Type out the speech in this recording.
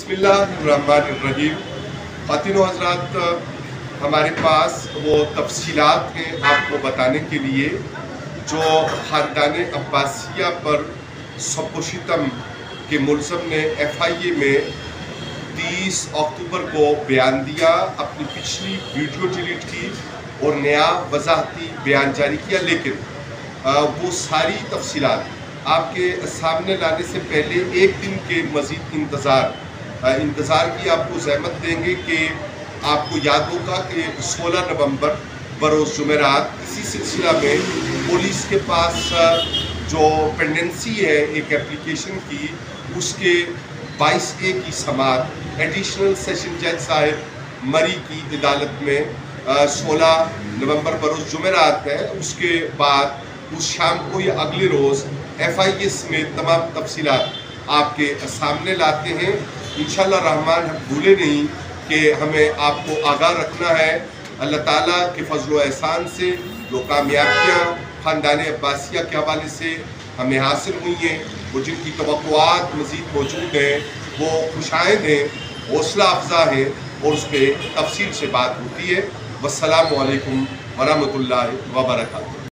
बिस्मिल्लाहिर्रहमानिर्रहीम। ख़वातीन व हज़रात, हमारे पास वो तफसीलात हैं आपको बताने के लिए जो ख़ानदान अब्बासिया पर सब सितम के मुल्ज़म ने FIA में 30 अक्टूबर को बयान दिया, अपनी पिछली वीडियो डिलीट की और नया वजाहती बयान जारी किया। लेकिन वो सारी तफसीलात आपके सामने लाने से पहले एक दिन के मज़ीद इंतज़ार की आपको ज़हमत देंगे कि आपको याद होगा कि 16 नवंबर बरोज़ जुमेरात इसी सिलसिला में पुलिस के पास जो पेंडेंसी है एक एप्लीकेशन की, उसके 22A की समाअत एडिशनल सेशन जज साहब मरी की अदालत में 16 नवंबर बरोज़ जुमेरात है। उसके बाद उस शाम को या अगले रोज़ FIA में तमाम तफसीलात आपके सामने लाते हैं। इंशाअल्लाह रहमान हम भूले नहीं कि हमें आपको आगाह रखना है। अल्लाह ताला के फजल व एहसान से जो कामयाबियाँ ख़ानदान अब्बासिया के हवाले से हमें हासिल हुई हैं, वो जिनकी तवक्कुआत मज़ीद मौजूद हैं, वो खुशाइंद हैं, हौसला अफजा हैं और उस पर तफसील से बात होती है। वस्सलामु अलैकुम वरहमतुल्लाहि व बरकातुहू।